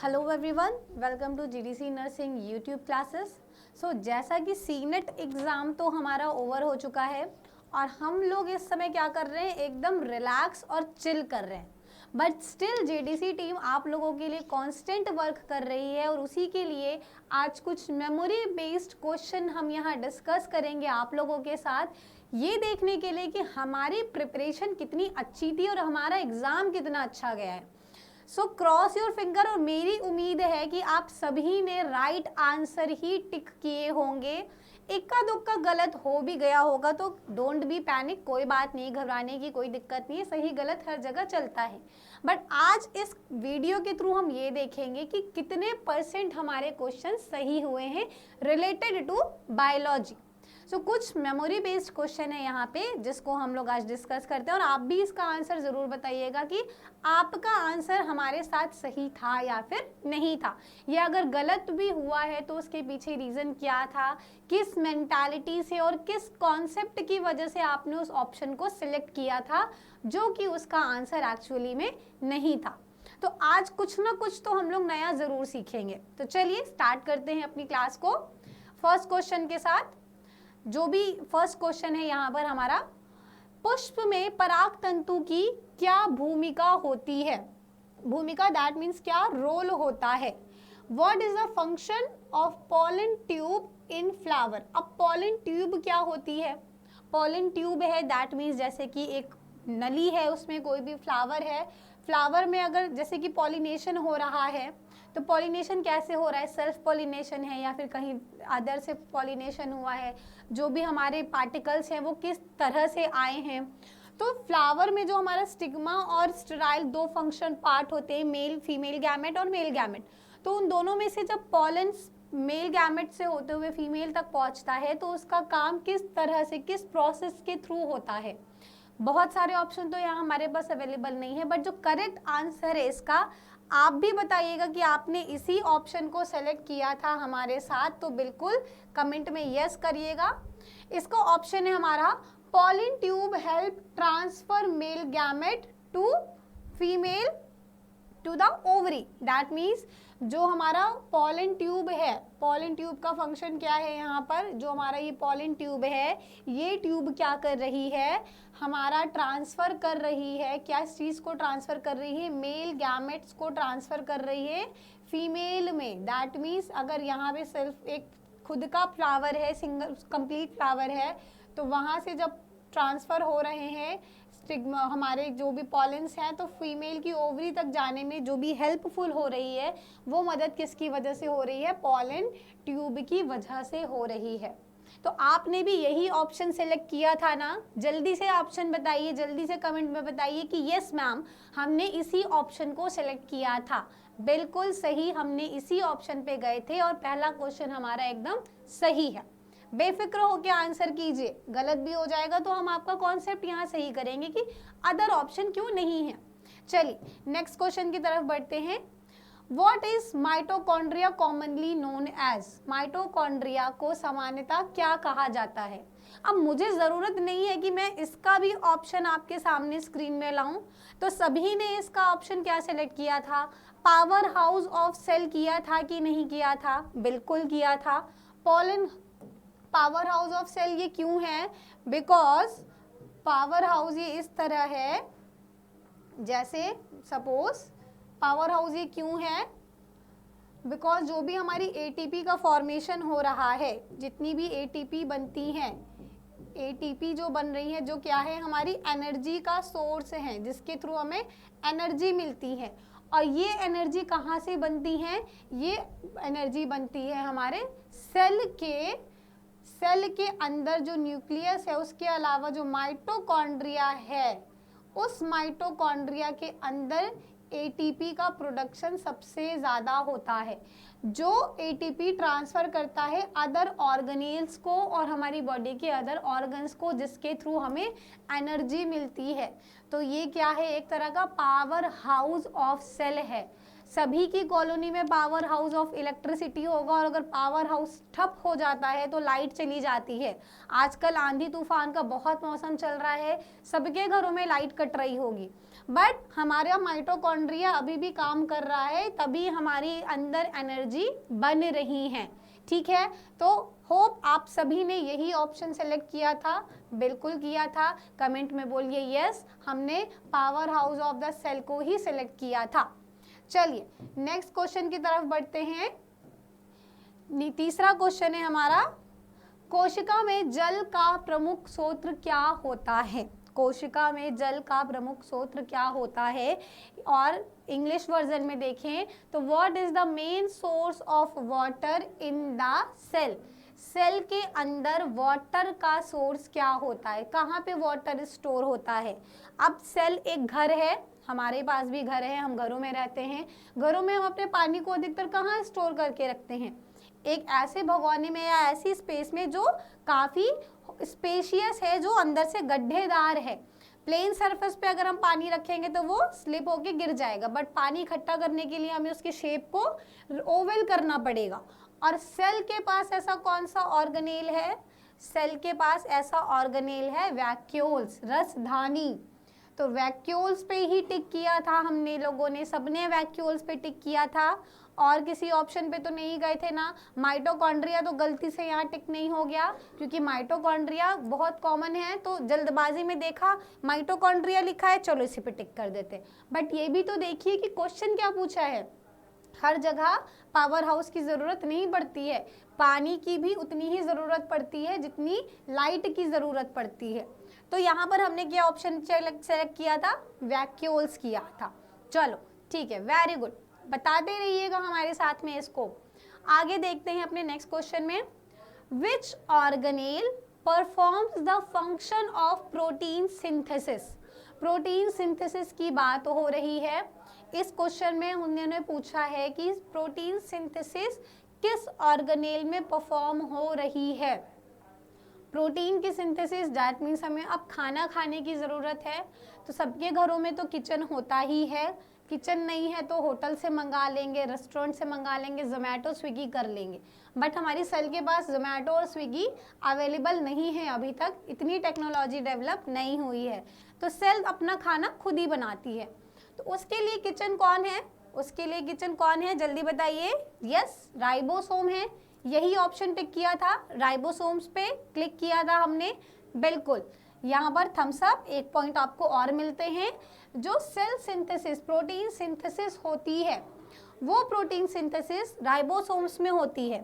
Hello everyone, welcome to GDC nursing YouTube classes. जैसा कि senate exam तो हमारा ओवर हो चुका है और हम लोग इस समय क्या कर रहे हैं, एकदम रिलैक्स और चिल कर रहे हैं। बट स्टिल जीडीसी टीम आप लोगों के लिए कांस्टेंट वर्क कर रही है और उसी के लिए आज कुछ मेमोरी बेस्ड क्वेश्चन हम यहाँ डिस्कस करेंगे आप लोगों के साथ, ये देखने के लिए कि हमारी प्रिपरेशन कितनी अच्छी थी और हमारा एग्ज़ाम कितना अच्छा गया है। Cross your finger. और मेरी उम्मीद है कि आप सभी ने राइट आंसर ही टिक किए होंगे। इक्का दुक्का गलत हो भी गया होगा तो डोंट बी पैनिक, कोई बात नहीं, घबराने की कोई दिक्कत नहीं है, सही गलत हर जगह चलता है। बट आज इस वीडियो के थ्रू हम ये देखेंगे कि कितने % हमारे क्वेश्चन सही हुए हैं रिलेटेड टू बायोलॉजी। कुछ मेमोरी बेस्ड क्वेश्चन है यहाँ पे जिसको हम लोग आज डिस्कस करते हैं और आप भी इसका आंसर ज़रूर बताइएगा कि आपका आंसर हमारे साथ सही था या फिर नहीं था। या अगर गलत भी हुआ है तो उसके पीछे रीज़न क्या था, किस मेंटालिटी से और किस कॉन्सेप्ट की वजह से आपने उस ऑप्शन को सिलेक्ट किया था जो कि उसका आंसर एक्चुअली में नहीं था। तो आज कुछ ना कुछ तो हम लोग नया ज़रूर सीखेंगे। तो चलिए स्टार्ट करते हैं अपनी क्लास को फर्स्ट क्वेश्चन के साथ। जो भी फर्स्ट क्वेश्चन है यहाँ पर हमारा, पुष्प में पराग तंतु की क्या भूमिका होती है। भूमिका दैट मीन्स क्या रोल होता है। What is the function of pollen tube in flower. अब पॉलन ट्यूब क्या होती है, पॉलन ट्यूब है दैट मीन्स जैसे कि एक नली है, उसमें कोई भी फ्लावर है, फ्लावर में अगर जैसे कि पॉलिनेशन हो रहा है तो पॉलिनेशन कैसे हो रहा है, सेल्फ पॉलिनेशन है या फिर कहीं अदर से पॉलिनेशन हुआ है, जो भी हमारे पार्टिकल्स हैं वो किस तरह से आए हैं। तो फ्लावर में जो हमारा स्टिग्मा और स्टेराइल दो फंक्शन पार्ट होते हैं, मेल फीमेल गैमेट और मेल गैमेट। तो उन दोनों में से जब पॉलन मेल गैमेट से होते हुए फीमेल तक पहुंचता है तो उसका काम किस तरह से, किस प्रोसेस के थ्रू होता है। बहुत सारे ऑप्शन तो यहाँ हमारे पास अवेलेबल नहीं है, बट जो करेक्ट आंसर है इसका आप भी बताइएगा कि आपने इसी ऑप्शन को सेलेक्ट किया था हमारे साथ, तो बिल्कुल कमेंट में यस करिएगा। इसका ऑप्शन है हमारा, pollen tube help transfer male gamete to female to the ovary. That means जो हमारा पॉलन ट्यूब है, पॉलन ट्यूब का फंक्शन क्या है यहाँ पर, जो हमारा ये पॉलन ट्यूब है, ये ट्यूब क्या कर रही है, हमारा ट्रांसफ़र कर रही है, क्या इस चीज़ को ट्रांसफ़र कर रही है, मेल गैमेट्स को ट्रांसफ़र कर रही है फीमेल में। दैट मीन्स अगर यहाँ पे सिर्फ एक खुद का फ्लावर है, सिंगल कंप्लीट फ्लावर है, तो वहाँ से जब ट्रांसफ़र हो रहे हैं स्टिग्मा हमारे जो भी पॉलेंस हैं, तो फीमेल की ओवरी तक जाने में जो भी हेल्पफुल हो रही है वो मदद किसकी वजह से हो रही है, पॉलन ट्यूब की वजह से हो रही है। तो आपने भी यही ऑप्शन सेलेक्ट किया था ना। जल्दी से ऑप्शन बताइए, जल्दी से कमेंट में बताइए कि यस मैम हमने इसी ऑप्शन को सेलेक्ट किया था। बिल्कुल सही, हमने इसी ऑप्शन पे गए थे और पहला क्वेश्चन हमारा एकदम सही है। बेफिक्र होकर आंसर कीजिए, गलत भी हो जाएगा तो हम आपका कॉन्सेप्ट यहाँ सही करेंगे कि अदर ऑप्शन क्यों नहीं है। चलिए नेक्स्ट क्वेश्चन की तरफ बढ़ते हैं। What is mitochondria commonly known as. Mitochondria को सामान्यतः क्या कहा जाता है। अब मुझे ज़रूरत नहीं है कि मैं इसका भी ऑप्शन आपके सामने स्क्रीन में लाऊं, तो सभी ने इसका ऑप्शन क्या सेलेक्ट किया था, पावर हाउस ऑफ सेल किया था कि नहीं किया था, बिल्कुल किया था। Pollen power house of cell ये क्यों है, बिकॉज पावर हाउस ये इस तरह है, जैसे सपोज पावर हाउस ये क्यों है, बिकॉज जो भी हमारी एटीपी का फॉर्मेशन हो रहा है, जितनी भी एटीपी बनती हैं, एटीपी जो बन रही है, जो क्या है, हमारी एनर्जी का सोर्स है जिसके थ्रू हमें एनर्जी मिलती है। और ये एनर्जी कहाँ से बनती है, ये एनर्जी बनती है हमारे सेल के अंदर जो न्यूक्लियस है, उसके अलावा जो माइटोकॉन्ड्रिया है, उस माइटोकॉन्ड्रिया के अंदर एटीपी का प्रोडक्शन सबसे ज़्यादा होता है, जो एटीपी ट्रांसफ़र करता है अदर ऑर्गेनेल्स को और हमारी बॉडी के अदर ऑर्गन्स को, जिसके थ्रू हमें एनर्जी मिलती है। तो ये क्या है, एक तरह का पावर हाउस ऑफ सेल है। सभी की कॉलोनी में पावर हाउस ऑफ इलेक्ट्रिसिटी होगा और अगर पावर हाउस ठप हो जाता है तो लाइट चली जाती है। आजकल आंधी तूफान का बहुत मौसम चल रहा है, सबके घरों में लाइट कट रही होगी। बट हमारा माइटोकॉन्ड्रिया अभी भी काम कर रहा है, तभी हमारी अंदर एनर्जी बन रही है। ठीक है, तो होप आप सभी ने यही ऑप्शन सेलेक्ट किया था, बिल्कुल किया था। कमेंट में बोलिए यस, हमने power house of the cell को ही सिलेक्ट किया था। चलिए नेक्स्ट क्वेश्चन की तरफ बढ़ते हैं। तीसरा क्वेश्चन है हमारा, कोशिका में जल का प्रमुख स्रोत क्या होता है? कोशिका में जल का प्रमुख स्रोत क्या होता है? और इंग्लिश वर्जन में देखें तो what is the main source of water in the cell? Cell के अंदर वाटर का सोर्स क्या होता है? कहाँ पे वाटर स्टोर होता है? अब सेल एक घर है, हमारे पास भी घर है, हम घरों में रहते हैं। घरों में हम अपने पानी को अधिकतर कहाँ स्टोर करके रखते हैं? एक ऐसे भगोने में या ऐसी स्पेस में जो काफ़ी स्पेशियस है, जो अंदर से गड्ढेदार है। प्लेन सरफेस पे अगर हम पानी रखेंगे तो वो स्लिप होके गिर जाएगा, बट पानी इकट्ठा करने के लिए हमें उसके शेप को ओवल करना पड़ेगा। और सेल के पास ऐसा कौन सा ऑर्गेनेल है? सेल के पास ऐसा ऑर्गेनेल है वैक्यूल्स, रसधानी। तो वैक्यूल्स पे ही टिक किया था हमने लोगों ने, सबने वैक्यूल्स पे टिक किया था, और किसी ऑप्शन पे तो नहीं गए थे ना। माइटोकॉन्ड्रिया तो गलती से यहाँ टिक नहीं हो गया, क्योंकि माइटोकॉन्ड्रिया बहुत कॉमन है, तो जल्दबाजी में देखा माइटोकॉन्ड्रिया लिखा है, चलो इसी पे टिक कर देते। बट ये भी तो देखिए कि क्वेश्चन क्या पूछा है। हर जगह पावर हाउस की ज़रूरत नहीं पड़ती है, पानी की भी उतनी ही ज़रूरत पड़ती है जितनी लाइट की ज़रूरत पड़ती है। तो यहाँ पर हमने क्या ऑप्शन सेलेक्ट किया था? वैक्यूल्स किया था। चलो ठीक है, वेरी गुड, बताते रहिएगा हमारे साथ में इसको। आगे देखते हैं अपने नेक्स्ट क्वेश्चन में, विच organelle performs the function of protein synthesis? Protein synthesis की बात हो रही है। इस क्वेश्चन में उन्होंने पूछा है कि प्रोटीन सिंथेसिस किस ऑर्गेनेल में परफॉर्म हो रही है। प्रोटीन की सिंथेसिस दैट मीन्स हमें अब खाना खाने की ज़रूरत है, तो सबके घरों में तो किचन होता ही है। किचन नहीं है तो होटल से मंगा लेंगे, रेस्टोरेंट से मंगा लेंगे, जोमेटो स्विगी कर लेंगे। बट हमारी सेल के पास जोमेटो और स्विगी अवेलेबल नहीं है, अभी तक इतनी टेक्नोलॉजी डेवलप नहीं हुई है। तो सेल अपना खाना खुद ही बनाती है, तो उसके लिए किचन कौन है? उसके लिए किचन कौन है, जल्दी बताइए। यस, राइबोसोम है। यही ऑप्शन टिक किया था, राइबोसोम्स पे क्लिक किया था हमने, बिल्कुल। यहाँ पर थम्स अप, एक पॉइंट आपको और मिलते हैं। जो सेल सिंथेसिस, प्रोटीन सिंथेसिस होती है, वो प्रोटीन सिंथेसिस राइबोसोम्स में होती है।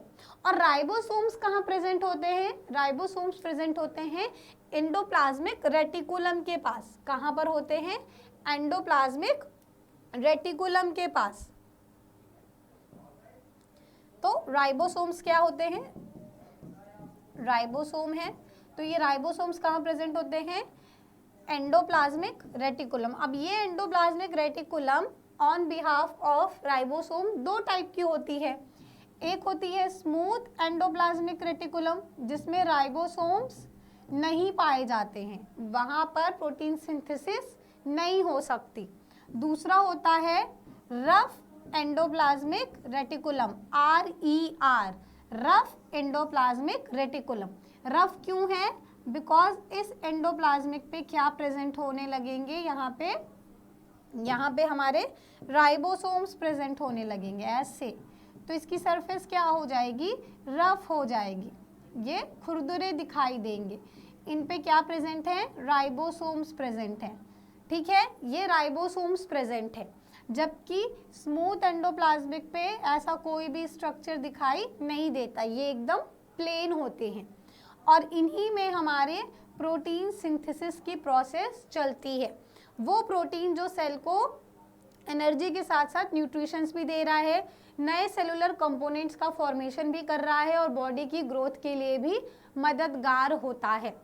और राइबोसोम्स कहाँ प्रेजेंट होते हैं? राइबोसोम्स प्रेजेंट होते हैं एंडोप्लाज्मिक रेटिकुलम के पास। कहाँ पर होते हैं? एंडोप्लाज्मिक रेटिकुलम के पास। तो राइबोसोम्स क्या होते हैं? राइबोसोम है, तो ये राइबोसोम्स कहाँ प्रेजेंट होते हैं? Endoplasmic reticulum. अब ये endoplasmic reticulum on behalf of ribosome दो टाइप की होती है। एक होती है स्मूथ एंडोप्लाज्मिक रेटिकुलम, जिसमें राइबोसोम्स नहीं पाए जाते हैं, वहाँ पर प्रोटीन सिंथेसिस नहीं हो सकती। दूसरा होता है rough endoplasmic reticulum, RER, rough endoplasmic reticulum. Rough क्यों है? बिकॉज इस एंडोप्लाज्मिक पे क्या प्रेजेंट होने लगेंगे? यहाँ पे हमारे राइबोसोम्स प्रेजेंट होने लगेंगे ऐसे, तो इसकी सरफेस क्या हो जाएगी? रफ हो जाएगी, ये खुरदुरे दिखाई देंगे। इन पे क्या प्रेजेंट है? राइबोसोम्स प्रेजेंट है। ठीक है, ये राइबोसोम्स प्रेजेंट है, जबकि स्मूथ एंडोप्लाज्मिक पे ऐसा कोई भी स्ट्रक्चर दिखाई नहीं देता, ये एकदम प्लेन होते हैं। और इन्हीं में हमारे प्रोटीन सिंथेसिस की प्रोसेस चलती है। वो प्रोटीन जो सेल को एनर्जी के साथ साथ न्यूट्रिशंस भी दे रहा है, नए सेलुलर कंपोनेंट्स का फॉर्मेशन भी कर रहा है, और बॉडी की ग्रोथ के लिए भी मददगार होता है।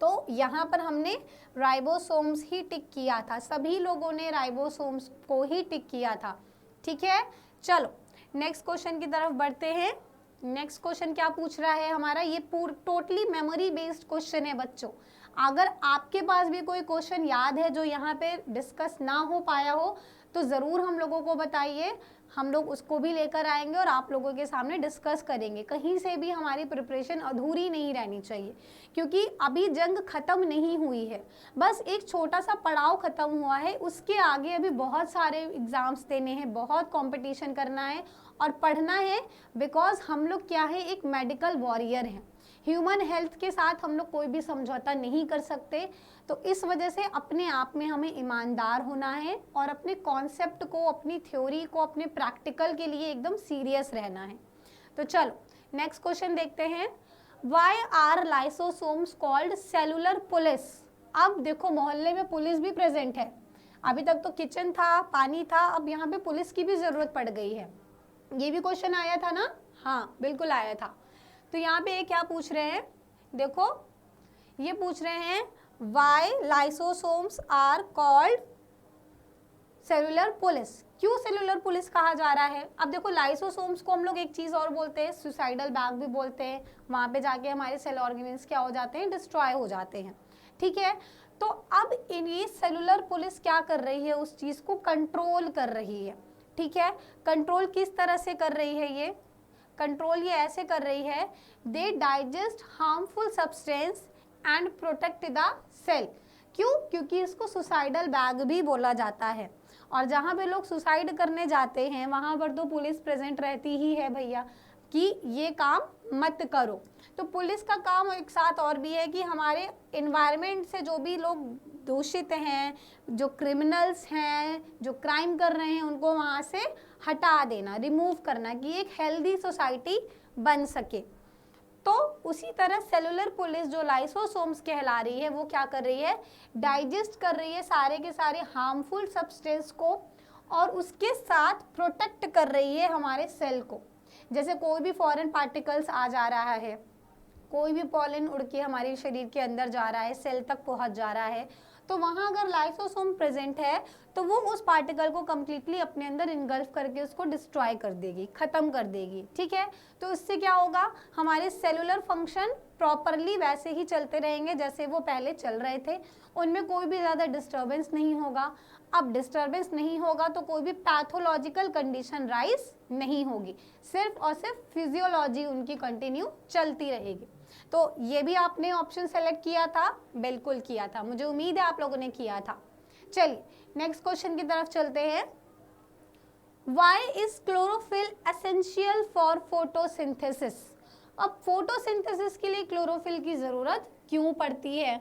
तो यहाँ पर हमने राइबोसोम्स ही टिक किया था, सभी लोगों ने राइबोसोम्स को ही टिक किया था। ठीक है, चलो नेक्स्ट क्वेश्चन की तरफ बढ़ते हैं। नेक्स्ट क्वेश्चन क्या पूछ रहा है हमारा? ये टोटली मेमोरी बेस्ड क्वेश्चन है बच्चों। अगर आपके पास भी कोई क्वेश्चन याद है जो यहाँ पे डिस्कस ना हो पाया हो, तो ज़रूर हम लोगों को बताइए, हम लोग उसको भी लेकर आएंगे और आप लोगों के सामने डिस्कस करेंगे। कहीं से भी हमारी प्रिपरेशन अधूरी नहीं रहनी चाहिए, क्योंकि अभी जंग ख़त्म नहीं हुई है, बस एक छोटा सा पड़ाव ख़त्म हुआ है। उसके आगे अभी बहुत सारे एग्ज़ाम्स देने हैं, बहुत कंपटीशन करना है और पढ़ना है, बिकॉज हम लोग क्या है, एक मेडिकल वॉरियर हैं। ह्यूमन हेल्थ के साथ हम लोग कोई भी समझौता नहीं कर सकते। तो इस वजह से अपने आप में हमें ईमानदार होना है और अपने कॉन्सेप्ट को, अपनी थ्योरी को, अपने प्रैक्टिकल के लिए एकदम सीरियस रहना है। तो चलो नेक्स्ट क्वेश्चन देखते हैं। Why are lysosomes called cellular police? अब देखो मोहल्ले में पुलिस भी प्रेजेंट है। अभी तक तो किचन था, पानी था, अब यहाँ पे पुलिस की भी ज़रूरत पड़ गई है। ये भी क्वेश्चन आया था ना? हाँ बिल्कुल आया था। तो यहाँ पे ये क्या पूछ रहे हैं, देखो ये पूछ रहे हैं why lysosomes are called cellular police. क्यों सेलुलर पुलिस कहा जा रहा है? अब देखो लाइसोसोम्स को हम लोग एक चीज़ और बोलते हैं, सुसाइडल बैग भी बोलते हैं। वहाँ पे जाके हमारे सेल ऑर्गेन्स क्या हो जाते हैं, डिस्ट्रॉय हो जाते हैं। ठीक है, तो अब ये सेलुलर पुलिस क्या कर रही है, उस चीज़ को कंट्रोल कर रही है। ठीक है, कंट्रोल किस तरह से कर रही है? ये कंट्रोल ये ऐसे कर रही है, they digest harmful substance and protect the cell. क्यों? क्योंकि इसको सुसाइडल बैग भी बोला जाता है, और जहाँ पे लोग सुसाइड करने जाते हैं वहाँ पर तो पुलिस प्रेजेंट रहती ही है भैया, कि ये काम मत करो। तो पुलिस का काम एक साथ और भी है कि हमारे इन्वायरमेंट से जो भी लोग दूषित हैं, जो क्रिमिनल्स हैं, जो क्राइम कर रहे हैं, उनको वहाँ से हटा देना, रिमूव करना, कि एक हेल्दी सोसाइटी बन सके। तो उसी तरह सेलुलर पुलिस जो लाइसोसोम्स कहला रही है, वो क्या कर रही है, डाइजेस्ट कर रही है सारे के सारे हार्मफुल सब्सटेंस को, और उसके साथ प्रोटेक्ट कर रही है हमारे सेल को। जैसे कोई भी फॉरेन पार्टिकल्स आ जा रहा है, कोई भी पॉलन उड़ के हमारे शरीर के अंदर जा रहा है, सेल तक पहुंच जा रहा है, तो वहाँ अगर लाइसोसोम प्रेजेंट है तो वो उस पार्टिकल को कम्प्लीटली अपने अंदर इनगल्फ करके उसको डिस्ट्रॉय कर देगी, ख़त्म कर देगी। ठीक है, तो इससे क्या होगा, हमारे सेलुलर फंक्शन प्रॉपरली वैसे ही चलते रहेंगे जैसे वो पहले चल रहे थे, उनमें कोई भी ज़्यादा डिस्टर्बेंस नहीं होगा। अब डिस्टर्बेंस नहीं होगा तो कोई भी पैथोलॉजिकल कंडीशन राइज नहीं होगी, सिर्फ और सिर्फ फिजियोलॉजी उनकी कंटिन्यू चलती रहेगी। तो ये भी आपने ऑप्शन सेलेक्ट किया था? बिल्कुल किया था, मुझे उम्मीद है आप लोगों ने किया था। चलिए नेक्स्ट क्वेश्चन की तरफ चलते हैं। Why is chlorophyll essential for photosynthesis? अब फोटोसिंथेसिस के लिए क्लोरोफिल की ज़रूरत क्यों पड़ती है?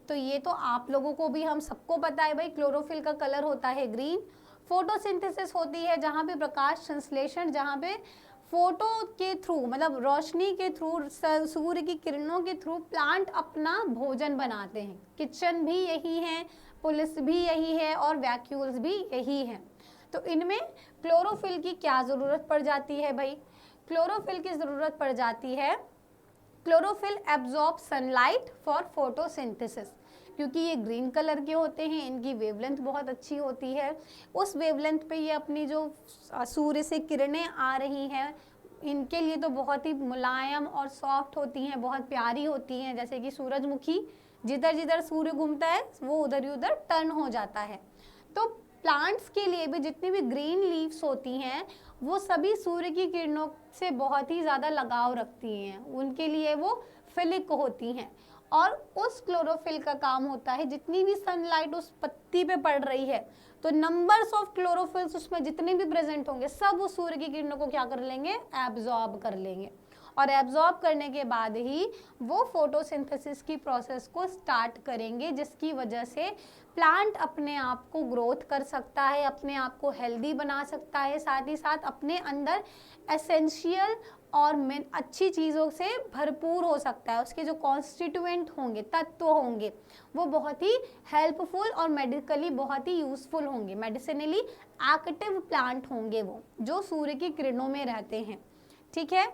तो ये तो आप लोगों को भी, हम सबको पता है भाई, क्लोरोफिल का कलर होता है ग्रीन। फोटोसिंथेसिस होती है जहाँ पे प्रकाश संश्लेषण, जहाँ पे फोटो के थ्रू, मतलब रोशनी के थ्रू, सूर्य की किरणों के थ्रू प्लांट अपना भोजन बनाते हैं। किचन भी यही है, पुलिस भी यही है, और वैक्यूल्स भी यही हैं। तो इनमें क्लोरोफिल की क्या ज़रूरत पड़ जाती है भाई? क्लोरोफिल की ज़रूरत पड़ जाती है, chlorophyll absorb sunlight for photosynthesis, क्योंकि ये ग्रीन कलर के होते हैं, इनकी वेवलेंथ बहुत अच्छी होती है। उस वेवलेंथ पे ये अपनी जो सूर्य से किरणें आ रही हैं, इनके लिए तो बहुत ही मुलायम और सॉफ्ट होती हैं, बहुत प्यारी होती हैं। जैसे कि सूरजमुखी, जिधर जिधर सूर्य घूमता है वो उधर ही उधर टर्न हो जाता है। तो प्लांट्स के लिए भी जितनी भी ग्रीन लीव्स होती हैं, वो सभी सूर्य की किरणों से बहुत ही ज़्यादा लगाव रखती हैं, उनके लिए वो फिलिक होती हैं। और उस क्लोरोफिल का काम होता है, जितनी भी सनलाइट उस पत्ती पे पड़ रही है, तो नंबर्स ऑफ क्लोरोफिल्स उसमें जितने भी प्रेजेंट होंगे, सब उस सूर्य की किरणों को क्या कर लेंगे, एब्जॉर्ब कर लेंगे। और एब्जॉर्ब करने के बाद ही वो फोटोसिंथेसिस की प्रोसेस को स्टार्ट करेंगे, जिसकी वजह से प्लांट अपने आप को ग्रोथ कर सकता है, अपने आप को हेल्दी बना सकता है, साथ ही साथ अपने अंदर एसेंशियल और अच्छी चीज़ों से भरपूर हो सकता है। उसके जो कॉन्स्टिट्यूएंट होंगे, तत्व होंगे, वो बहुत ही हेल्पफुल और मेडिकली बहुत ही यूज़फुल होंगे, मेडिसिनली एक्टिव प्लांट होंगे वो, जो सूर्य की किरणों में रहते हैं। ठीक है,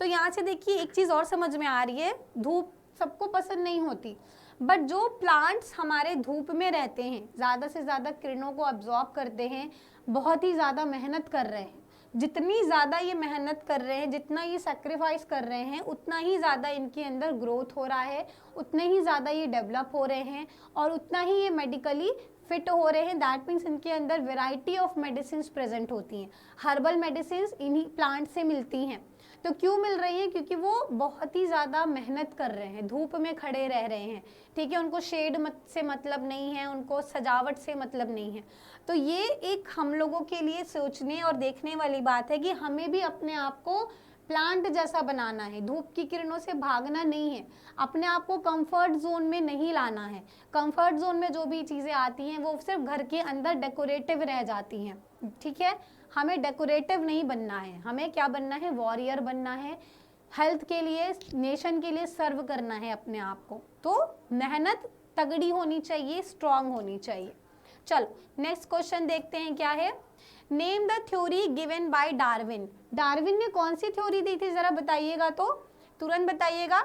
तो यहाँ से देखिए एक चीज़ और समझ में आ रही है, धूप सबको पसंद नहीं होती, बट जो प्लांट्स हमारे धूप में रहते हैं, ज़्यादा से ज़्यादा किरणों को अब्जॉर्ब करते हैं, बहुत ही ज़्यादा मेहनत कर रहे हैं। जितनी ज़्यादा ये मेहनत कर रहे हैं, जितना ये सेक्रीफाइस कर रहे हैं, उतना ही ज़्यादा इनके अंदर ग्रोथ हो रहा है, उतने ही ज़्यादा ये डेवलप हो रहे हैं, और उतना ही ये मेडिकली फिट हो रहे हैं, दैट मीन्स इनके अंदर वेराइटी ऑफ मेडिसिन प्रेजेंट होती हैं। हर्बल मेडिसिन इन्हीं प्लांट से मिलती हैं। तो क्यों मिल रही है? क्योंकि वो बहुत ही ज़्यादा मेहनत कर रहे हैं, धूप में खड़े रह रहे हैं, ठीक है, उनको शेड से मतलब नहीं है, उनको सजावट से मतलब नहीं है। तो ये एक हम लोगों के लिए सोचने और देखने वाली बात है कि हमें भी अपने आप को प्लांट जैसा बनाना है, धूप की किरणों से भागना नहीं है, अपने आप को कंफर्ट जोन में नहीं लाना है। कंफर्ट जोन में जो भी चीज़ें आती हैं वो सिर्फ घर के अंदर डेकोरेटिव रह जाती हैं, ठीक है। हमें डेकोरेटिव नहीं बनना है, हमें क्या बनना है? वॉरियर बनना है, हेल्थ के लिए, नेशन के लिए सर्व करना है अपने आप को। तो मेहनत तगड़ी होनी चाहिए, स्ट्रांग होनी चाहिए। चलो नेक्स्ट क्वेश्चन देखते हैं क्या है। Name the theory given by Darwin. Darwin ने कौन सी थ्योरी दी थी, जरा बताइएगा तो, तुरंत बताइएगा।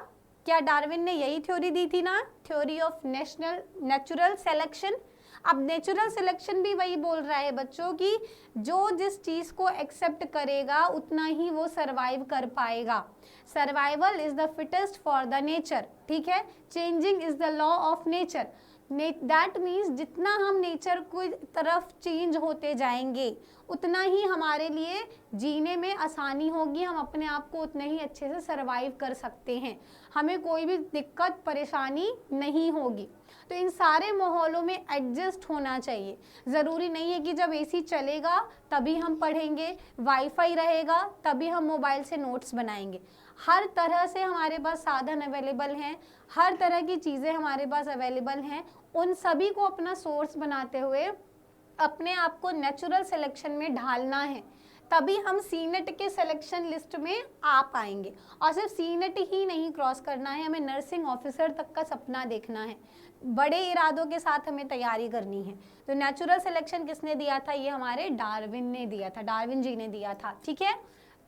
क्या डार्विन ने यही थ्योरी दी थी ना, थ्योरी ऑफ नेचुरल सिलेक्शन। अब नेचुरल सिलेक्शन भी वही बोल रहा है बच्चों की जो जिस चीज को एक्सेप्ट करेगा उतना ही वो सरवाइव कर पाएगा। Survival is the fittest for the nature, ठीक है। Changing is the law of nature. That means जितना हम नेचर को तरफ चेंज होते जाएंगे उतना ही हमारे लिए जीने में आसानी होगी, हम अपने आप को उतने ही अच्छे से सरवाइव कर सकते हैं, हमें कोई भी दिक्कत परेशानी नहीं होगी। तो इन सारे माहौलों में एडजस्ट होना चाहिए। ज़रूरी नहीं है कि जब एसी चलेगा तभी हम पढ़ेंगे, वाईफाई रहेगा तभी हम मोबाइल से नोट्स बनाएंगे। हर तरह से हमारे पास साधन अवेलेबल हैं, हर तरह की चीज़ें हमारे पास अवेलेबल हैं, उन सभी को अपना सोर्स बनाते हुए अपने आप को नेचुरल सिलेक्शन में ढालना है, तभी हम सीनेट के सिलेक्शन लिस्ट में आ पाएंगे। और सिर्फ सीनेट ही नहीं क्रॉस करना है, हमें नर्सिंग ऑफिसर तक का सपना देखना है, बड़े इरादों के साथ हमें तैयारी करनी है। तो नेचुरल सिलेक्शन किसने दिया था? ये हमारे डार्विन ने दिया था, डार्विन जी ने दिया था, ठीक है।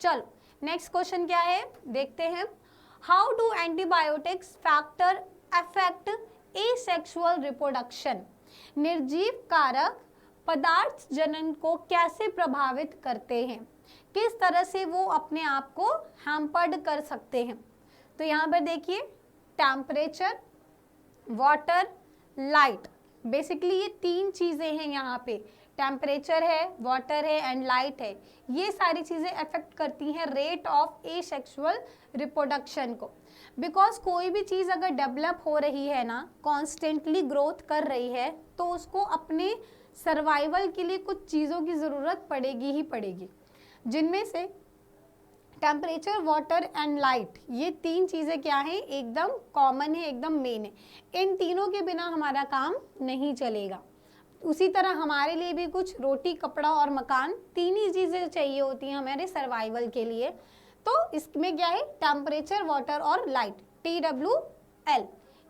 चलो नेक्स्ट क्वेश्चन क्या है देखते हैं। How do antibiotics factor affect asexual reproduction. निर्जीव कारक पदार्थ जनन को कैसे प्रभावित करते हैं, किस तरह से वो अपने आप को हैम्पर्ड कर सकते हैं। तो यहाँ पर देखिए टेम्परेचर, वाटर, लाइट, बेसिकली ये तीन चीज़ें हैं यहाँ पे, टेम्परेचर है, वाटर है एंड लाइट है। ये सारी चीज़ें अफेक्ट करती हैं रेट ऑफ एसेक्सुअल रिप्रोडक्शन को। बिकॉज कोई भी चीज़ अगर डेवलप हो रही है ना, कॉन्स्टेंटली ग्रोथ कर रही है, तो उसको अपने सर्वाइवल के लिए कुछ चीज़ों की ज़रूरत पड़ेगी ही पड़ेगी, जिनमें से टेम्परेचर, वाटर एंड लाइट, ये तीन चीज़ें क्या हैं? एकदम कॉमन है, एकदम मेन है। इन तीनों के बिना हमारा काम नहीं चलेगा। उसी तरह हमारे लिए भी कुछ रोटी, कपड़ा और मकान, तीन ही चीज़ें चाहिए होती हैं हमारे सर्वाइवल के लिए। तो इसमें क्या है? टेम्परेचर, वाटर और लाइट, TWL,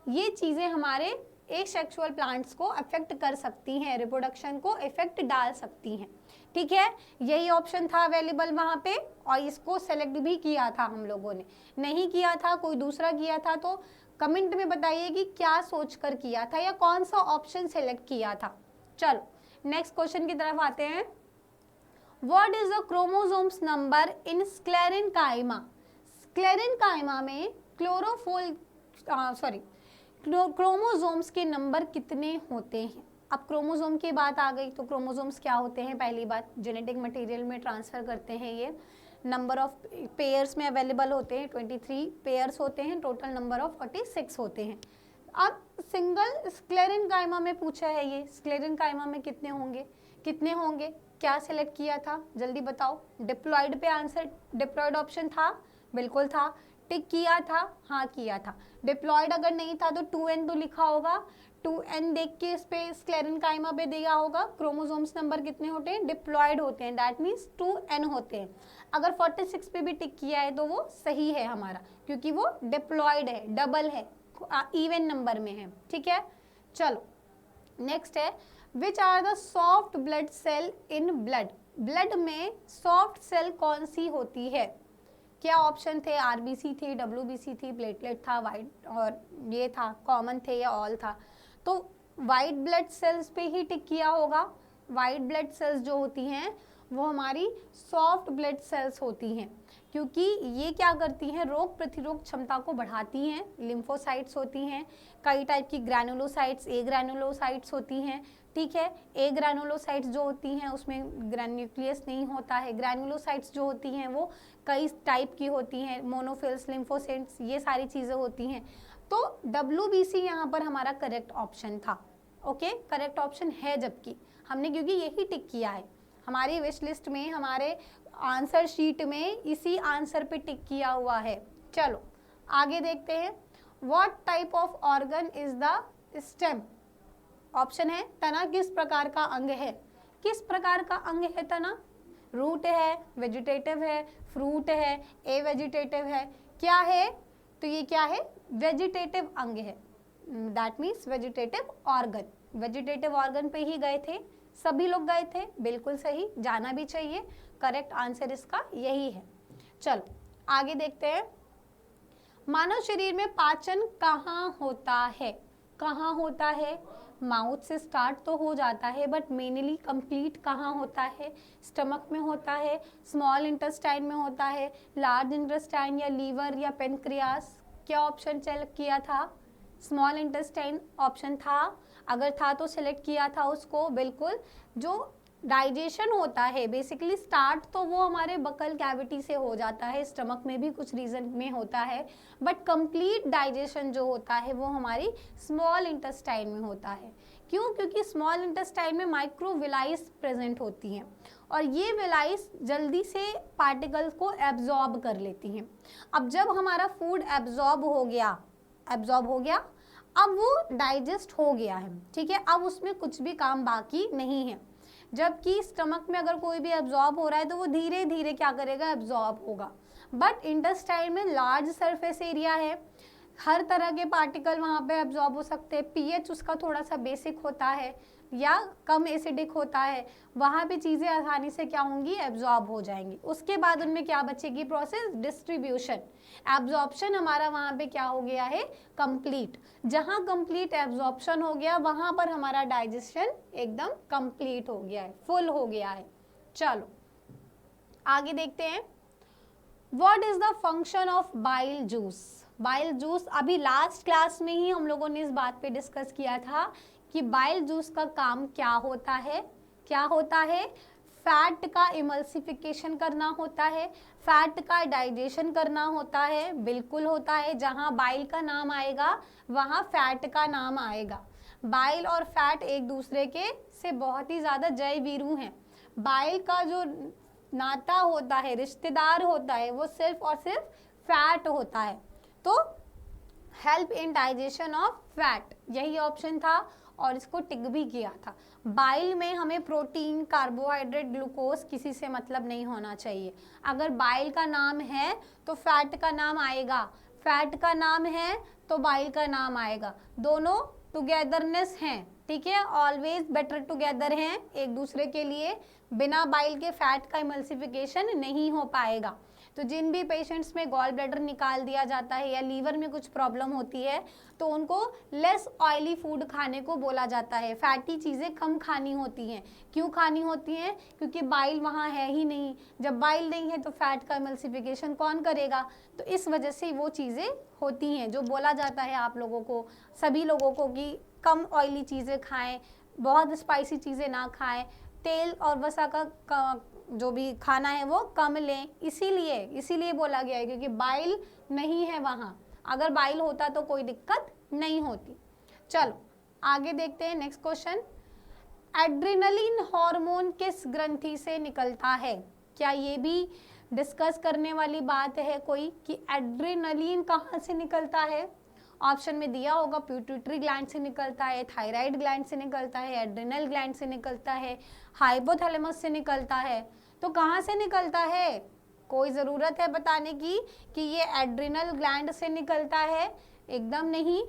ये चीज़ें हमारे एसेक्सुअल प्लांट्स को अफेक्ट कर सकती हैं, रिप्रोडक्शन को इफेक्ट डाल सकती हैं, ठीक है। यही ऑप्शन था अवेलेबल वहाँ पे और इसको सेलेक्ट भी किया था हम लोगों ने, नहीं किया था कोई दूसरा किया था तो कमेंट में बताइए कि क्या सोचकर किया था या कौन सा ऑप्शन सेलेक्ट किया था। चलो नेक्स्ट क्वेश्चन की तरफ आते हैं। What is the chromosomes number in sclerenchyma. Sclerenchyma में क्रोमोसोम्स के नंबर कितने होते हैं। अब क्रोमोसोम की बात आ गई तो क्रोमोसोम्स क्या होते हैं? पहली बात, जेनेटिक मटेरियल में ट्रांसफ़र करते हैं, ये नंबर ऑफ पेयर्स में अवेलेबल होते हैं, 23 पेयर्स होते हैं, टोटल नंबर ऑफ 46 होते हैं। अब सिंगल स्क्लेरेनकाइमा में पूछा है, ये स्क्लेरेनकाइमा में कितने होंगे, कितने होंगे, क्या सिलेक्ट किया था जल्दी बताओ। डिप्लॉयड पे आंसर, डिप्लॉयड ऑप्शन था, बिल्कुल था। टिक किया था, हाँ किया था। डिप्लॉयड अगर नहीं था तो 2n तो लिखा होगा, 2n देख के इस पे स्क्लेरेनकाइमा पे दिया होगा। क्रोमोसोम्स नंबर कितने होते हैं? डिप्लॉयड होते हैं, दैट मीन्स 2n होते हैं। अगर 46 पे भी टिक किया है तो वो सही है हमारा, क्योंकि वो डिप्लॉयड है, डबल है, इवन नंबर में है, ठीक है। चलो नेक्स्ट है, which are the soft blood cell in blood. Blood में सॉफ्ट सेल कौन सी होती है? क्या ऑप्शन थे? RBC थी, WBC थी, प्लेटलेट था, वाइट और ये था, कॉमन थे या ऑल था? तो वाइट ब्लड सेल्स पे ही टिक किया होगा। वाइट ब्लड सेल्स जो होती हैं वो हमारी सॉफ्ट ब्लड सेल्स होती हैं, क्योंकि ये क्या करती हैं? रोग प्रतिरोध क्षमता को बढ़ाती हैं। लिम्फोसाइट्स होती हैं, कई टाइप की ग्रैनुलोसाइट्स, ए ग्रैनुलोसाइट्स होती हैं, ठीक है। ए ग्रैनुलोसाइट्स जो होती हैं उसमें न्यूक्लियस नहीं होता है। ग्रैनुलोसाइट्स जो होती हैं वो कई टाइप की होती हैं, मोनोफिल्स, लिम्फोसाइट्स, ये सारी चीज़ें होती हैं। तो WBC यहाँ पर हमारा करेक्ट ऑप्शन था। ओके, करेक्ट ऑप्शन है, जबकि हमने क्योंकि यही टिक किया है हमारी विश लिस्ट में, हमारे आंसर शीट में इसी आंसर पे टिक किया हुआ है। चलो आगे देखते हैं। What type of organ is the stem? Option है तना किस प्रकार का अंग है? किस प्रकार का अंग है तना? रूट है, वेजिटेटिव है, फ्रूट है, ए वेजिटेटिव है, क्या है? तो ये क्या है? वेजिटेटिव अंग है। That means vegetative organ. Vegetative organ पे ही गए थे, सभी लोग गए थे, बिल्कुल सही, जाना भी चाहिए। करेक्ट आंसर इसका यही है। चलो आगे देखते हैं। मानव शरीर में पाचन कहाँ होता है? कहाँ होता है? माउथ से स्टार्ट तो हो जाता है, बट मेनली कंप्लीट कहाँ होता है? स्टमक में होता है, स्मॉल इंटेस्टाइन में होता है, लार्ज इंटेस्टाइन या लीवर या पेनक्रियास? क्या ऑप्शन सेलेक्ट किया था? स्मॉल इंटेस्टाइन ऑप्शन था। अगर था तो सिलेक्ट किया था उसको, बिल्कुल। जो डाइजेशन होता है बेसिकली स्टार्ट तो वो हमारे बकल कैविटी से हो जाता है, स्टमक में भी कुछ रीजन में होता है, बट कंप्लीट डाइजेशन जो होता है वो हमारी स्मॉल इंटेस्टाइन में होता है। क्यों? क्योंकि स्मॉल इंटेस्टाइन में माइक्रोविलाइस प्रेजेंट होती हैं और ये विलाइस जल्दी से पार्टिकल्स को एब्जॉर्ब कर लेती हैं। अब जब हमारा फूड एब्जॉर्ब हो गया, अब वो डाइजेस्ट हो गया है, ठीक है, अब उसमें कुछ भी काम बाकी नहीं है। जबकि स्टमक में अगर कोई भी एब्जॉर्ब हो रहा है तो वो धीरे धीरे क्या करेगा? एब्जॉर्ब होगा। बट इंटेस्टाइन में लार्ज सरफेस एरिया है, हर तरह के पार्टिकल वहाँ पे एब्जॉर्ब हो सकते हैं। पीएच उसका थोड़ा सा बेसिक होता है या कम एसिडिक होता है, वहाँ पे चीज़ें आसानी से क्या होंगी? एब्जॉर्ब हो जाएंगी। उसके बाद उनमें क्या बचेगी? Process distribution. एब्जॉर्प्शन हमारा वहाँ पे क्या हो गया है? कंप्लीट। जहाँ कंप्लीट एब्जॉर्प्शन हो गया वहाँ पर हमारा डाइजेशन एकदम कंप्लीट हो गया है, फुल हो गया है। चलो आगे देखते हैं। What is the function of bile juice? Bile juice अभी लास्ट क्लास में ही हम लोगों ने इस बात पे डिस्कस किया था कि बाइल जूस का काम क्या होता है? क्या होता है? फैट का इमल्सिफिकेशन करना होता है, फैट का डाइजेशन करना होता है, बिल्कुल होता है। जहाँ बाइल का नाम आएगा वहाँ फैट का नाम आएगा। बाइल और फैट एक दूसरे के से बहुत ही ज़्यादा जय वीरू हैं। बाइल का जो नाता होता है, रिश्तेदार होता है, वो सिर्फ और सिर्फ फैट होता है। तो help in digestion of fat, यही ऑप्शन था और इसको टिक भी किया था। बाइल में हमें प्रोटीन, कार्बोहाइड्रेट, ग्लूकोज किसी से मतलब नहीं होना चाहिए। अगर बाइल का नाम है तो फैट का नाम आएगा, फैट का नाम है तो बाइल का नाम आएगा। दोनों टुगेदरनेस हैं, ठीक है, ऑलवेज बेटर टुगेदर हैं एक दूसरे के लिए। बिना बाइल के फैट का इमल्सिफिकेशन नहीं हो पाएगा। तो जिन भी पेशेंट्स में गॉल ब्लैडर निकाल दिया जाता है या लीवर में कुछ प्रॉब्लम होती है तो उनको लेस ऑयली फूड खाने को बोला जाता है, फैटी चीज़ें कम खानी होती हैं। क्यों खानी होती हैं? क्योंकि बाइल वहाँ है ही नहीं। जब बाइल नहीं है तो फैट का इमल्सिफिकेशन कौन करेगा? तो इस वजह से वो चीज़ें होती हैं जो बोला जाता है आप लोगों को, सभी लोगों को, कि कम ऑयली चीज़ें खाएँ, बहुत स्पाइसी चीज़ें ना खाएँ, तेल और वसा का जो भी खाना है वो कम लें। इसीलिए बोला गया है क्योंकि बाइल नहीं है वहाँ। अगर बाइल होता तो कोई दिक्कत नहीं होती। चलो आगे देखते हैं नेक्स्ट क्वेश्चन। एड्रेनलिन हार्मोन किस ग्रंथि से निकलता है? क्या ये भी डिस्कस करने वाली बात है कोई कि एड्रेनलिन कहाँ से निकलता है? ऑप्शन में दिया होगा, पिट्यूटरी ग्लैंड से निकलता है, थायराइड ग्लैंड से निकलता है, एड्रिनल ग्लैंड से निकलता है, हाइपोथैलेमस से निकलता है। तो कहाँ से निकलता है? कोई ज़रूरत है बताने की कि ये एड्रिनल ग्लैंड से निकलता है? एकदम नहीं।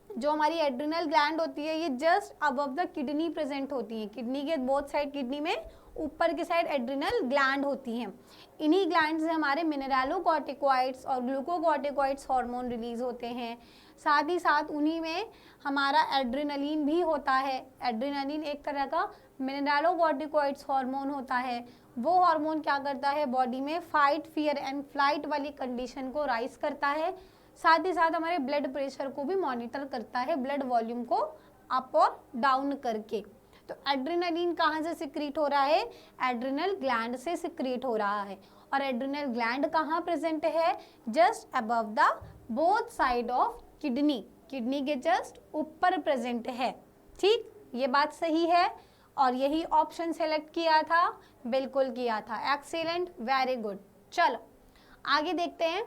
जो हमारी एड्रिनल ग्लैंड होती है ये just above the kidney present होती है। किडनी के बोथ साइड, किडनी में ऊपर की साइड एड्रिनल ग्लैंड होती हैं। इन्हीं ग्लैंड से हमारे मिनरलोकॉर्टिकॉइड्स और ग्लूकोकॉर्टिकॉइड्स हार्मोन रिलीज होते हैं। साथ ही साथ उन्हीं में हमारा एड्रेनलिन भी होता है। एड्रेनलिन एक तरह का मिनरलोकॉर्टिकॉइड्स हार्मोन होता है। वो हार्मोन क्या करता है? बॉडी में फाइट, फियर एंड फ्लाइट वाली कंडीशन को राइज करता है। साथ ही साथ हमारे ब्लड प्रेशर को भी मॉनिटर करता है, ब्लड वॉल्यूम को अप और डाउन करके। तो एड्रेनालिन कहाँ से सिक्रीट हो रहा है? एड्रिनल ग्लैंड से सिक्रीट हो रहा है। और एड्रिनल ग्लैंड कहाँ प्रेजेंट है? Just above the both side of kidney, kidney के जस्ट ऊपर प्रेजेंट है। ठीक, ये बात सही है और यही ऑप्शन सेलेक्ट किया था, बिल्कुल किया था। Excellent, very good. चलो आगे देखते हैं।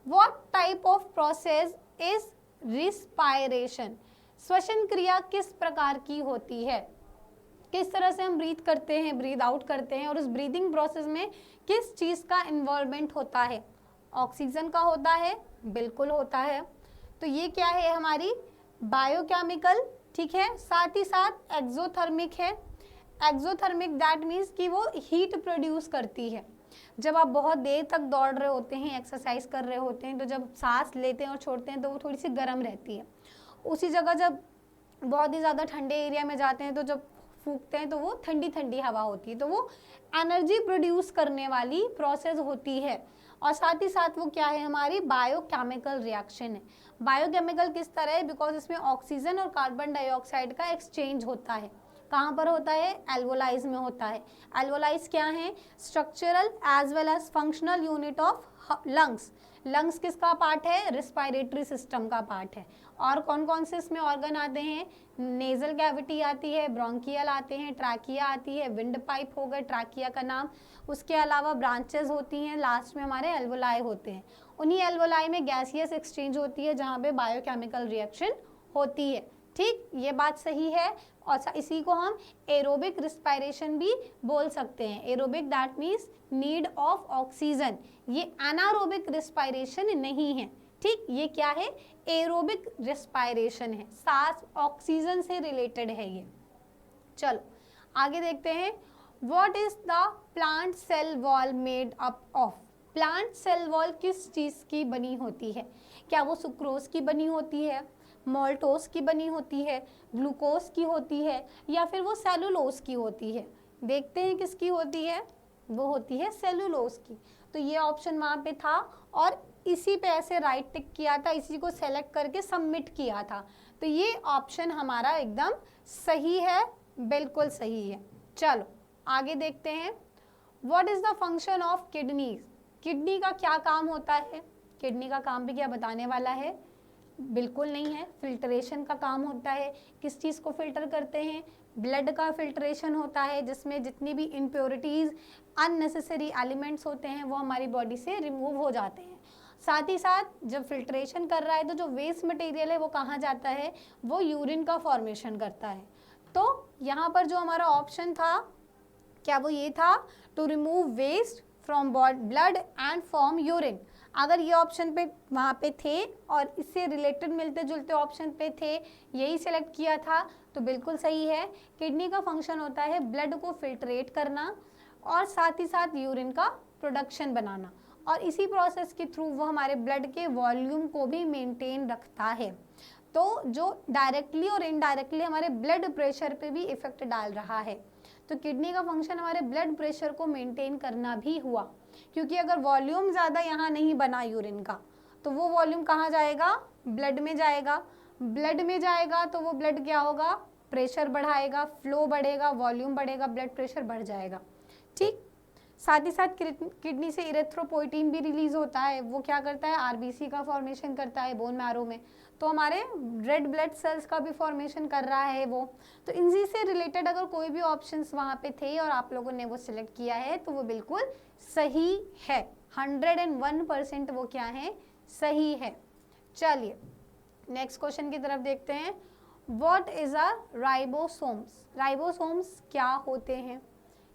What type of process is respiration? श्वसन क्रिया किस प्रकार की होती है? किस तरह से हम ब्रीथ करते हैं, ब्रीथ आउट करते हैं, और उस ब्रीदिंग प्रोसेस में किस चीज़ का इन्वॉल्वमेंट होता है? ऑक्सीजन का होता है, बिल्कुल होता है। तो ये क्या है? हमारी बायोकेमिकल, ठीक है, साथ ही साथ एक्सोथर्मिक है। एक्सोथर्मिक दैट मीन्स कि वो हीट प्रोड्यूस करती है। जब आप बहुत देर तक दौड़ रहे होते हैं, एक्सरसाइज कर रहे होते हैं, तो जब सांस लेते हैं और छोड़ते हैं तो वो थोड़ी सी गर्म रहती है। उसी जगह जब बहुत ही ज़्यादा ठंडे एरिया में जाते हैं तो जब फूंकते हैं तो वो ठंडी ठंडी हवा होती है। तो वो एनर्जी प्रोड्यूस करने वाली प्रोसेस होती है। और साथ ही साथ वो क्या है? हमारी बायोकेमिकल रिएक्शन है। बायोकेमिकल किस तरह है? बिकॉज इसमें ऑक्सीजन और कार्बन डाइऑक्साइड का एक्सचेंज होता है। कहाँ पर होता है? एल्वोलाइज में होता है। एल्वोलाइज क्या है? Structural as well as functional unit of lungs. Lungs किसका पार्ट है? रिस्पायरेटरी सिस्टम का पार्ट है। और कौन कौन से इसमें ऑर्गन आते हैं? नेजल कैविटी आती है, ब्रोंकियल आते हैं, ट्रैकिया आती है, विंड पाइप हो गए ट्रैकिया का नाम। उसके अलावा ब्रांचेस होती हैं, लास्ट में हमारे एल्वोलाई होते हैं। उन्हीं एल्वोलाई में गैसियस एक्सचेंज होती है जहाँ पे बायोकेमिकल रिएक्शन होती है। ठीक, ये बात सही है। और इसी को हम एरोबिक रिस्पायरेशन भी बोल सकते हैं। Aerobic that means need of oxygen. ये एनारोबिक रिस्पायरेशन नहीं है। ठीक, ये क्या है? एरोबिक रिस्पायरेशन है। सांस ऑक्सीजन से रिलेटेड है ये। चलो आगे देखते हैं। What is the plant cell wall made up of? Plant cell wall किस चीज़ की बनी होती है? क्या वो सुक्रोज की बनी होती है, मोल्टोस की बनी होती है, ग्लूकोज की होती है, या फिर वो सेलुलोज की होती है? देखते हैं किसकी होती है। वो होती है सेलुलोज की। तो ये ऑप्शन वहाँ पे था और इसी पे ऐसे राइट टिक किया था, इसी को सेलेक्ट करके सबमिट किया था। तो ये ऑप्शन हमारा एकदम सही है, बिल्कुल सही है। चलो आगे देखते हैं। What is the function of kidneys? Kidney का क्या काम होता है? किडनी का काम भी क्या बताने वाला है? बिल्कुल नहीं है। फिल्ट्रेशन का काम होता है। किस चीज़ को फिल्टर करते हैं? ब्लड का फिल्ट्रेशन होता है, जिसमें जितनी भी इम्प्योरिटीज़, अननेसेसरी एलिमेंट्स होते हैं वो हमारी बॉडी से रिमूव हो जाते हैं। साथ ही साथ जब फिल्ट्रेशन कर रहा है तो जो वेस्ट मटेरियल है वो कहाँ जाता है? वो यूरिन का फॉर्मेशन करता है। तो यहाँ पर जो हमारा ऑप्शन था, क्या वो ये था? To remove waste from blood and form urine. अगर ये ऑप्शन पे वहाँ पे थे और इससे रिलेटेड मिलते जुलते ऑप्शन पे थे, यही सिलेक्ट किया था, तो बिल्कुल सही है। किडनी का फंक्शन होता है ब्लड को फिल्ट्रेट करना और साथ ही साथ यूरिन का प्रोडक्शन बनाना, और इसी प्रोसेस के थ्रू वो हमारे ब्लड के वॉल्यूम को भी मेंटेन रखता है। तो जो डायरेक्टली और इनडायरेक्टली हमारे ब्लड प्रेशर पे भी इफेक्ट डाल रहा है। तो किडनी का फंक्शन हमारे ब्लड प्रेशर को मेंटेन करना भी हुआ, क्योंकि अगर वॉल्यूम ज़्यादा यहाँ नहीं बना यूरिन का, तो वो वॉल्यूम कहाँ जाएगा? ब्लड में जाएगा। ब्लड में जाएगा तो वो ब्लड क्या होगा? प्रेशर बढ़ाएगा, फ्लो बढ़ेगा, वॉल्यूम बढ़ेगा, ब्लड प्रेशर बढ़ जाएगा। ठीक, साथ ही साथ किडनी से इरेथ्रोपोइटीन भी रिलीज होता है। वो क्या करता है? आरबीसी का फॉर्मेशन करता है बोन मैरो में। तो हमारे रेड ब्लड सेल्स का भी फॉर्मेशन कर रहा है वो। तो इनसे से रिलेटेड अगर कोई भी ऑप्शंस वहाँ पे थे और आप लोगों ने वो सिलेक्ट किया है तो वो बिल्कुल सही है। 101% वो क्या है? सही है। चलिए नेक्स्ट क्वेश्चन की तरफ देखते हैं। What is a ribosomes? Ribosomes क्या होते हैं?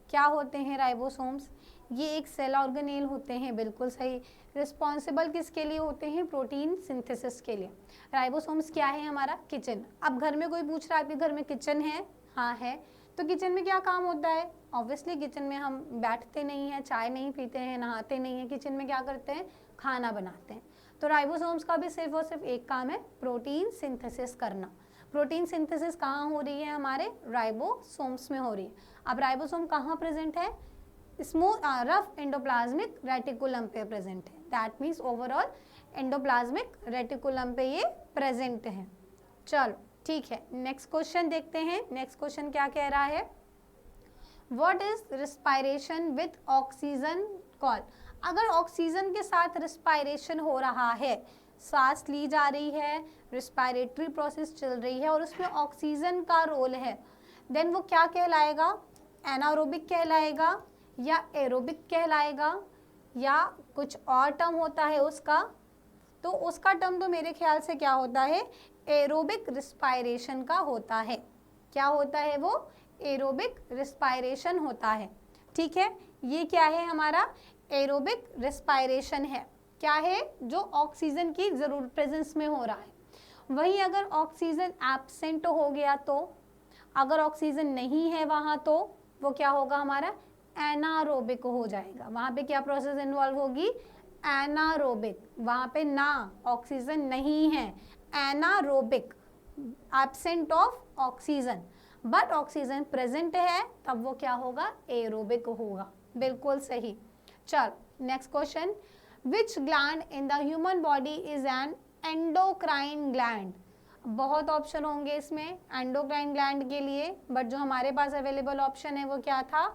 क्या होते हैं राइबोसोम्स? ये एक सेल ऑर्गेनेल होते हैं, बिल्कुल सही। रिस्पॉन्सिबल किसके लिए होते हैं? प्रोटीन सिंथेसिस के लिए। राइबोसोम्स क्या है? हमारा किचन। अब घर में कोई पूछ रहा है आपके घर में किचन है? हाँ है। तो किचन में क्या काम होता है? ऑब्वियसली किचन में हम बैठते नहीं हैं, चाय नहीं पीते हैं, नहाते नहीं हैं। किचन में क्या करते हैं? खाना बनाते हैं। तो राइबोसोम्स का भी सिर्फ और सिर्फ एक काम है, प्रोटीन सिंथेसिस करना। प्रोटीन सिंथेसिस कहाँ हो रही है? हमारे राइबोसोम्स में हो रही है। अब राइबोसोम कहाँ प्रेजेंट है? स्मूथ रफ एंडोप्लाज्मिक रेटिकुलम पे प्रेजेंट है। That means overall endoplasmic reticulum पे ये प्रेजेंट है। चलो ठीक है, नेक्स्ट क्वेश्चन देखते हैं। नेक्स्ट क्वेश्चन क्या कह रहा है, what is respiration with oxygen call. अगर ऑक्सीजन के साथ रिस्पायरेशन हो रहा है, सांस ली जा रही है, रिस्पायरेटरी प्रोसेस चल रही है और उसमें ऑक्सीजन का रोल है, देन वो क्या कहलाएगा, एनारोबिक कहलाएगा या एरोबिक कहलाएगा या कुछ और टर्म होता है उसका। तो उसका टर्म तो मेरे ख्याल से क्या होता है, एरोबिक रिस्पायरेशन का होता है। क्या होता है वो, एरोबिक रिस्पायरेशन होता है। ठीक है, ये क्या है हमारा, एरोबिक रिस्पायरेशन है। क्या है, जो ऑक्सीजन की जरूरत प्रेजेंस में हो रहा है। वहीं अगर ऑक्सीजन एब्सेंट हो गया तो, अगर ऑक्सीजन नहीं है वहाँ तो वो क्या होगा हमारा, एनारोबिक हो जाएगा। वहाँ पे क्या प्रोसेस इन्वॉल्व होगी, एनारोबिक। वहाँ पे ना ऑक्सीजन नहीं है, anaerobic, absent of oxygen, but oxygen present है, तब वो क्या होगा, एरोबिक होगा। बिल्कुल सही। चल next question, which gland in the human body is an endocrine gland. बहुत ऑप्शन होंगे इसमें एंडोक्राइन ग्लैंड के लिए, बट जो हमारे पास अवेलेबल ऑप्शन है वो क्या था,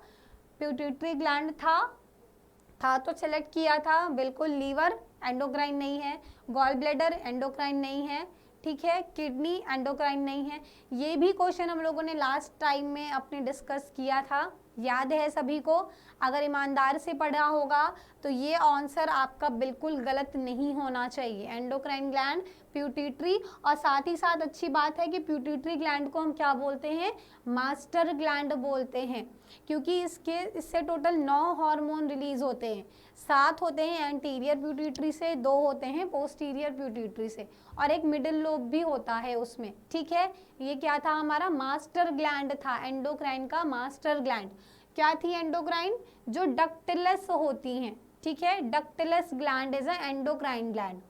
पिट्यूटरी ग्लैंड था तो सेलेक्ट किया था। बिल्कुल, लीवर एंडोक्राइन नहीं है, गॉल ब्लैडर एंडोक्राइन नहीं है, ठीक है, किडनी एंडोक्राइन नहीं है। ये भी क्वेश्चन हम लोगों ने लास्ट टाइम में अपने डिस्कस किया था, याद है सभी को। अगर ईमानदार से पढ़ा होगा तो ये आंसर आपका बिल्कुल गलत नहीं होना चाहिए। एंडोक्राइन ग्लैंड, पिट्यूटरी, और साथ ही साथ अच्छी बात है कि पिट्यूटरी ग्लैंड को हम क्या बोलते हैं, मास्टर ग्लैंड बोलते हैं, क्योंकि इससे टोटल 9 हार्मोन रिलीज होते हैं। 7 होते हैं एंटीरियर पिट्यूटरी से, 2 होते हैं पोस्टीरियर पिट्यूटरी से, और एक मिडिल लोब भी होता है उसमें। ठीक है, ये क्या था हमारा, मास्टर ग्लैंड था, एंडोक्राइन का मास्टर ग्लैंड। क्या थी एंडोक्राइन, जो डक्टिलस होती हैं। ठीक है, ductless gland is a endocrine gland,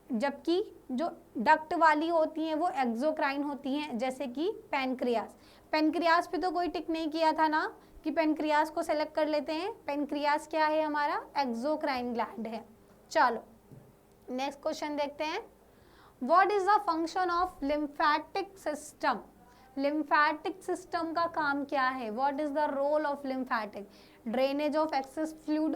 जबकि जो डक्ट वाली होती हैं वो एक्सोक्राइन होती हैं, जैसे कि पैनक्रियास। पैनक्रियास पे तो कोई टिक नहीं किया था ना, कि पैनक्रियास को सेलेक्ट कर लेते हैं। पैनक्रियास क्या है हमारा, एक्सोक्राइन ग्लैंड है। चलो नेक्स्ट क्वेश्चन देखते हैं, what is the function of lymphatic system. Lymphatic system का काम क्या है, what is the role of lymphatic, drainage of excess fluid,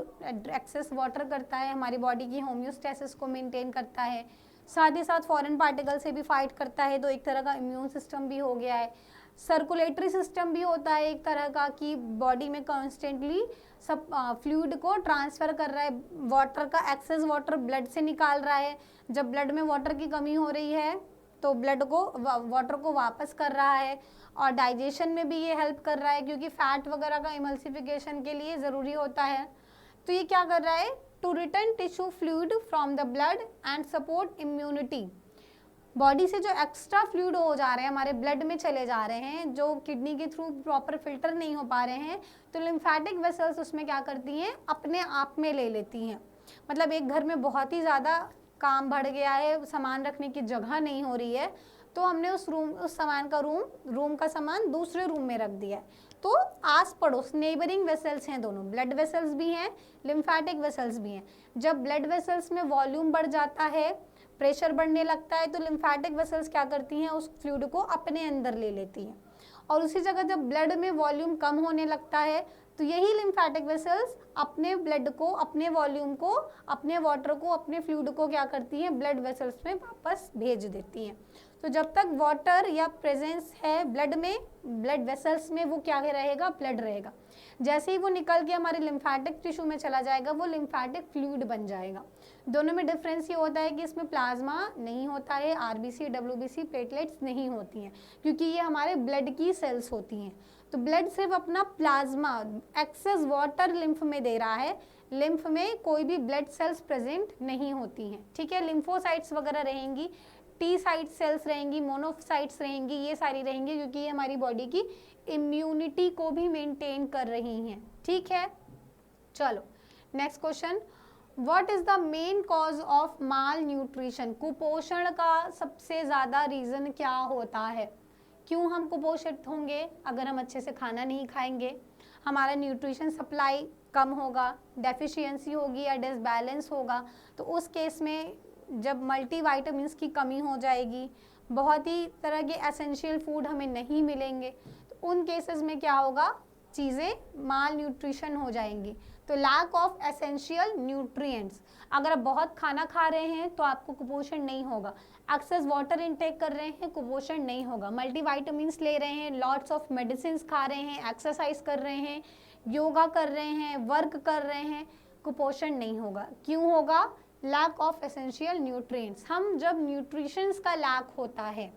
excess water करता है, हमारी बॉडी की होम्योस्टेसिस को मेंटेन करता है, साथ ही साथ फॉरेन पार्टिकल से भी फाइट करता है, तो एक तरह का इम्यून सिस्टम भी हो गया है। सर्कुलेटरी सिस्टम भी होता है एक तरह का, कि बॉडी में कॉन्स्टेंटली सब फ्लूइड को ट्रांसफ़र कर रहा है, वाटर का एक्सेस वाटर ब्लड से निकाल रहा है। जब ब्लड में वाटर की कमी हो रही है तो ब्लड को वाटर को वापस कर रहा है, और डाइजेशन में भी ये हेल्प कर रहा है, क्योंकि फैट वगैरह का इमल्सिफिकेशन के लिए ज़रूरी होता है। तो ये क्या कर रहा है, to return tissue fluid from the blood and support immunity. Body से जो एक्स्ट्रा फ्लूइड हो जा रहे हैं, हमारे ब्लड में चले जा रहे हैं, जो किडनी के थ्रू प्रॉपर फिल्टर नहीं हो पा रहे हैं, तो लिम्फेटिक वेसल्स उसमें क्या करती हैं, अपने आप में ले लेती हैं। मतलब एक घर में बहुत ही ज़्यादा काम बढ़ गया है, सामान रखने की जगह नहीं हो रही है, तो हमने उस सामान का रूम का सामान दूसरे रूम में रख दिया है। तो आस पड़ोस नेबरिंग वेसल्स हैं दोनों, ब्लड वेसल्स भी हैं, लिम्फेटिक वेसल्स भी हैं। जब ब्लड वेसल्स में वॉल्यूम बढ़ जाता है, प्रेशर बढ़ने लगता है, तो लिम्फेटिक वेसल्स क्या करती हैं, उस फ्लूइड को अपने अंदर ले लेती हैं। और उसी जगह जब ब्लड में वॉल्यूम कम होने लगता है, तो यही लिम्फेटिक वेसल्स अपने ब्लड को, अपने वॉल्यूम को, अपने वाटर को, अपने फ्लूइड को क्या करती हैं, ब्लड वेसल्स में वापस भेज देती हैं। तो जब तक वाटर या प्रेजेंस है ब्लड में, ब्लड वेसल्स में, वो क्या रहेगा, ब्लड रहेगा। जैसे ही वो निकल के हमारे लिम्फेटिक टिश्यू में चला जाएगा, वो लिम्फेटिक फ्लूइड बन जाएगा। दोनों में डिफरेंस ये होता है कि इसमें प्लाज्मा नहीं होता है, आरबीसी, डब्ल्यूबीसी, प्लेटलेट्स नहीं होती हैं, क्योंकि ये हमारे ब्लड की सेल्स होती हैं। तो ब्लड सिर्फ अपना प्लाज्मा, एक्सेस वाटर लिम्फ में दे रहा है, लिम्फ में कोई भी ब्लड सेल्स प्रेजेंट नहीं होती हैं। ठीक है, लिम्फोसाइट्स वगैरह रहेंगी, टी साइट सेल्स रहेंगी, मोनोसाइट्स रहेंगी, ये सारी रहेंगी, क्योंकि ये हमारी बॉडी की इम्यूनिटी को भी मेंटेन कर रही हैं। ठीक है, चलो next question, what is the main cause of mall nutrition. कुपोषण का सबसे ज़्यादा रीज़न क्या होता है, क्यों हम कुपोषित होंगे, अगर हम अच्छे से खाना नहीं खाएंगे, हमारा न्यूट्रिशन सप्लाई कम होगा, डेफिशिएंसी होगी या डिसबैलेंस होगा। तो उस केस में जब मल्टीविटामिन्स की कमी हो जाएगी, बहुत ही तरह के एसेंशियल फूड हमें नहीं मिलेंगे, तो उन केसेस में क्या होगा, चीज़ें माल न्यूट्रिशन हो जाएंगी। तो लैक ऑफ एसेंशियल न्यूट्रिएंट्स, अगर आप बहुत खाना खा रहे हैं तो आपको कुपोषण नहीं होगा, एक्सेस वाटर इनटेक कर रहे हैं कुपोषण नहीं होगा, मल्टीविटामिन्स ले रहे हैं, लॉट्स ऑफ मेडिसिन खा रहे हैं, एक्सरसाइज कर रहे हैं, योगा कर रहे हैं, वर्क कर रहे हैं, कुपोषण नहीं होगा। क्यों होगा, लैक ऑफ एसेंशियल न्यूट्रिएंट्स। हम जब न्यूट्रिशंस का लैक होता है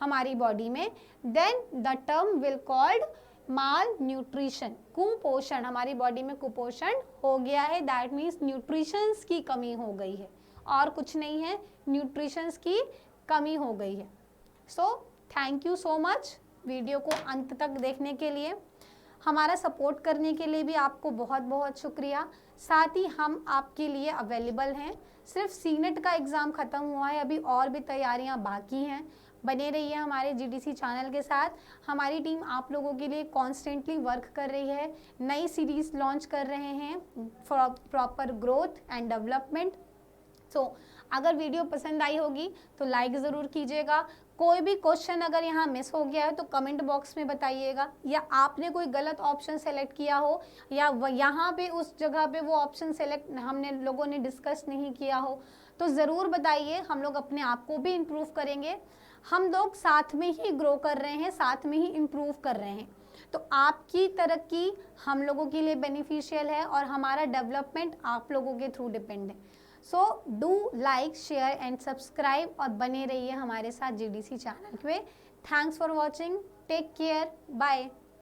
हमारी बॉडी में, then the term will called malnutrition, कुपोषण, हमारी बॉडी में कुपोषण हो गया है, दैट मीन्स न्यूट्रिशंस की कमी हो गई है, और कुछ नहीं है, न्यूट्रिशंस की कमी हो गई है। So thank you so much video को अंत तक देखने के लिए, हमारा सपोर्ट करने के लिए भी आपको बहुत बहुत शुक्रिया। साथ ही हम आपके लिए अवेलेबल हैं, सिर्फ सीनेट का एग्ज़ाम ख़त्म हुआ है, अभी और भी तैयारियां बाकी हैं। बने रहिए हमारे जीडीसी चैनल के साथ, हमारी टीम आप लोगों के लिए कॉन्स्टेंटली वर्क कर रही है, नई सीरीज़ लॉन्च कर रहे हैं for proper growth and development. So अगर वीडियो पसंद आई होगी तो लाइक ज़रूर कीजिएगा, कोई भी क्वेश्चन अगर यहाँ मिस हो गया है तो कमेंट बॉक्स में बताइएगा, या आपने कोई गलत ऑप्शन सेलेक्ट किया हो, या यहाँ पे उस जगह पे वो ऑप्शन सेलेक्ट हमने लोगों ने डिस्कस नहीं किया हो, तो ज़रूर बताइए, हम लोग अपने आप को भी इम्प्रूव करेंगे। हम लोग साथ में ही ग्रो कर रहे हैं, साथ में ही इम्प्रूव कर रहे हैं, तो आपकी तरक्की हम लोगों के लिए बेनिफिशियल है और हमारा डेवलपमेंट आप लोगों के थ्रू डिपेंड है। So do like, share and subscribe, और बने रहिए हमारे साथ जीडीसी चैनल पे। Thanks for watching, take care, bye.